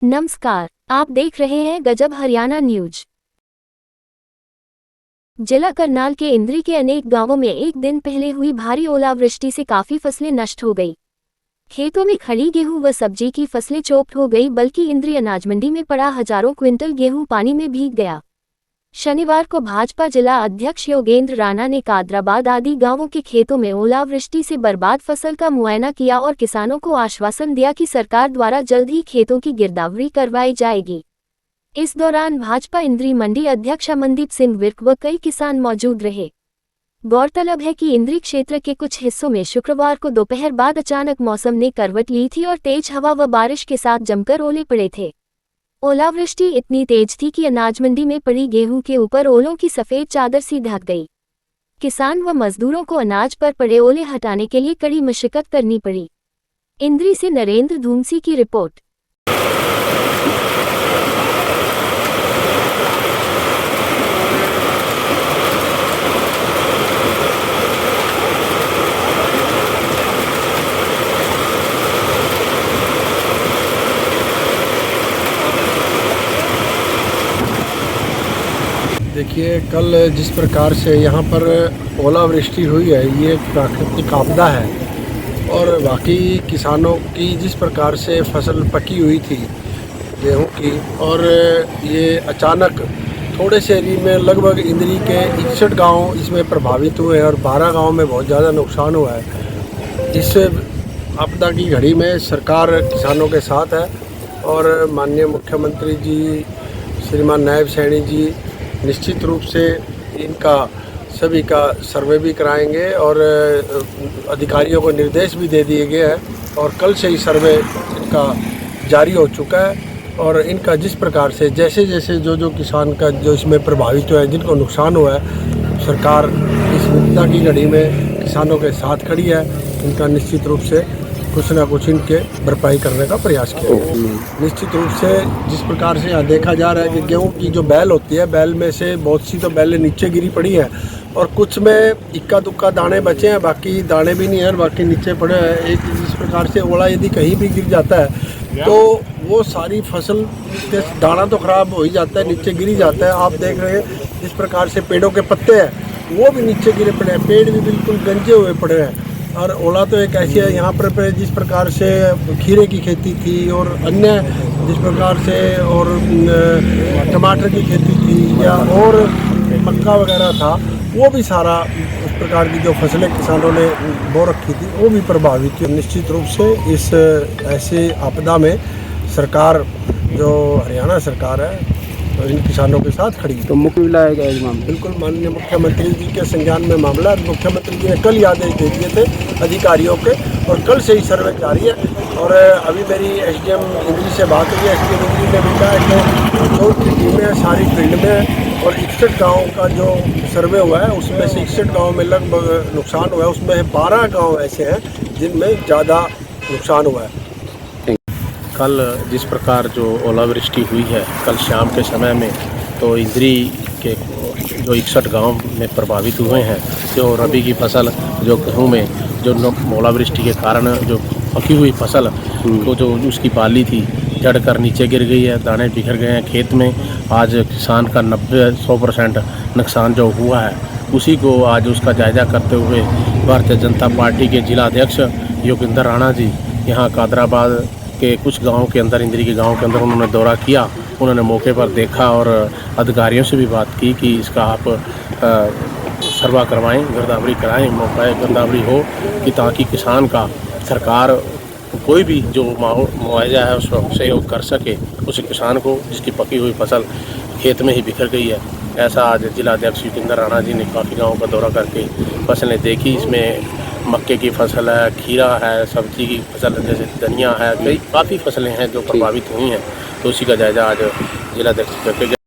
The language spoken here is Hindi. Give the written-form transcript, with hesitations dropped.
नमस्कार, आप देख रहे हैं गजब हरियाणा न्यूज। जिला करनाल के इंद्री के अनेक गांवों में एक दिन पहले हुई भारी ओलावृष्टि से काफी फसलें नष्ट हो गई। खेतों में खड़ी गेहूं व सब्जी की फसलें चौपट हो गई, बल्कि इंद्री अनाज मंडी में पड़ा हजारों क्विंटल गेहूं पानी में भीग गया। शनिवार को भाजपा जिला अध्यक्ष योगेंद्र राणा ने कादराबाद आदि गांवों के खेतों में ओलावृष्टि से बर्बाद फसल का मुआयना किया और किसानों को आश्वासन दिया कि सरकार द्वारा जल्द ही खेतों की गिरदावरी करवाई जाएगी। इस दौरान भाजपा इंद्री मंडी अध्यक्ष अमनदीप सिंह विर्क व कई किसान मौजूद रहे। गौरतलब है कि इंद्री क्षेत्र के कुछ हिस्सों में शुक्रवार को दोपहर बाद अचानक मौसम ने करवट ली थी और तेज हवा व बारिश के साथ जमकर ओले पड़े थे। ओलावृष्टि इतनी तेज थी कि अनाज मंडी में पड़ी गेहूं के ऊपर ओलों की सफेद चादर सी ढक गई। किसान व मजदूरों को अनाज पर पड़े ओले हटाने के लिए कड़ी मशक्कत करनी पड़ी। इंद्री से नरेंद्र धूमसी की रिपोर्ट। देखिए, कल जिस प्रकार से यहाँ पर ओलावृष्टि हुई है, ये प्राकृतिक आपदा है और वाकई किसानों की जिस प्रकार से फसल पकी हुई थी गेहूं की, और ये अचानक थोड़े से एरिया में लगभग इंद्री के 61 गांव इसमें प्रभावित हुए हैं और 12 गांव में बहुत ज़्यादा नुकसान हुआ है। इस आपदा की घड़ी में सरकार किसानों के साथ है और माननीय मुख्यमंत्री जी श्रीमान नायब सैनी जी निश्चित रूप से इनका सभी का सर्वे भी कराएंगे और अधिकारियों को निर्देश भी दे दिए गए हैं और कल से ही सर्वे इनका जारी हो चुका है। और इनका जिस प्रकार से जैसे जैसे जो किसान का जो इसमें प्रभावित हुआ है, जिनको नुकसान हुआ है, सरकार इस विपदा की घड़ी में किसानों के साथ खड़ी है। इनका निश्चित रूप से कुछ ना कुछ इनके भरपाई करने का प्रयास किया है। निश्चित रूप से जिस प्रकार से यहाँ देखा जा रहा है कि गेहूं की जो बैल होती है, बैल में से बहुत सी तो बैलें नीचे गिरी पड़ी हैं और कुछ में इक्का दुक्का दाने बचे हैं, बाकी दाने भी नहीं है, बाकी नीचे पड़े हैं। एक जिस प्रकार से ओला यदि कहीं भी गिर जाता है तो वो सारी फसल दाना तो खराब हो ही जाता है, नीचे गिरी जाता है। आप देख रहे हैं जिस प्रकार से पेड़ों के पत्ते हैं वो भी नीचे गिरे पड़े हैं, पेड़ भी बिल्कुल गंजे हुए पड़े हैं। और ओला तो एक ऐसी है यहाँ पर जिस प्रकार से खीरे की खेती थी और अन्य जिस प्रकार से और टमाटर की खेती थी या और मक्का वगैरह था, वो भी सारा उस प्रकार की जो फसलें किसानों ने बो रखी थी वो भी प्रभावित हुई। निश्चित रूप से इस ऐसे आपदा में सरकार जो हरियाणा सरकार है इन किसानों के साथ खड़ी। तो मुख्य लाया गया इस मामले? बिल्कुल माननीय मुख्यमंत्री जी के संज्ञान में मामला, मुख्यमंत्री जी ने कल ही आदेश दे दिए थे अधिकारियों के और कल से ही सर्वे जारी है। और अभी मेरी एसडीएम इंद्री से बात हुई है, एसडीएम इंद्री ने भी कहा कि जो की टीमें सारी फील्ड में और 61 गाँव का जो सर्वे हुआ है उसमें से 61 गाँव में लगभग नुकसान हुआ है, उसमें 12 गाँव ऐसे हैं जिनमें ज़्यादा नुकसान हुआ है। कल जिस प्रकार जो ओलावृष्टि हुई है कल शाम के समय में, तो इंद्री के जो 61 गांव में प्रभावित हुए हैं, जो रबी की फसल जो गेहूँ में जो ओलावृष्टि के कारण जो पकी हुई फसल को जो उसकी बाली थी जड़कर नीचे गिर गई है, दाने बिखर गए हैं खेत में। आज किसान का 90-100% नुकसान जो हुआ है उसी को आज उसका जायजा करते हुए भारतीय जनता पार्टी के जिला अध्यक्ष योगेंद्र राणा जी यहाँ कादराबाद के कुछ गाँव के अंदर, इंद्री के गाँव के अंदर उन्होंने दौरा किया। उन्होंने मौके पर देखा और अधिकारियों से भी बात की कि इसका आप सर्वा करवाएं, गिरदावरी कराएं, मौका गिरदावरी हो कि ताकि किसान का सरकार कोई भी जो मुआवजा है उसको सहयोग कर सके उस किसान को जिसकी पकी हुई फसल खेत में ही बिखर गई है। ऐसा आज जिला अध्यक्ष योगेंद्र राणा जी ने काफ़ी गाँव का दौरा करके फसलें देखी। इसमें मक्के की फसल है, खीरा है, सब्जी की फसल जैसे धनिया है, कई काफ़ी फसलें हैं जो प्रभावित हुई हैं, तो उसी का जायजा आज जिला अध्यक्ष करके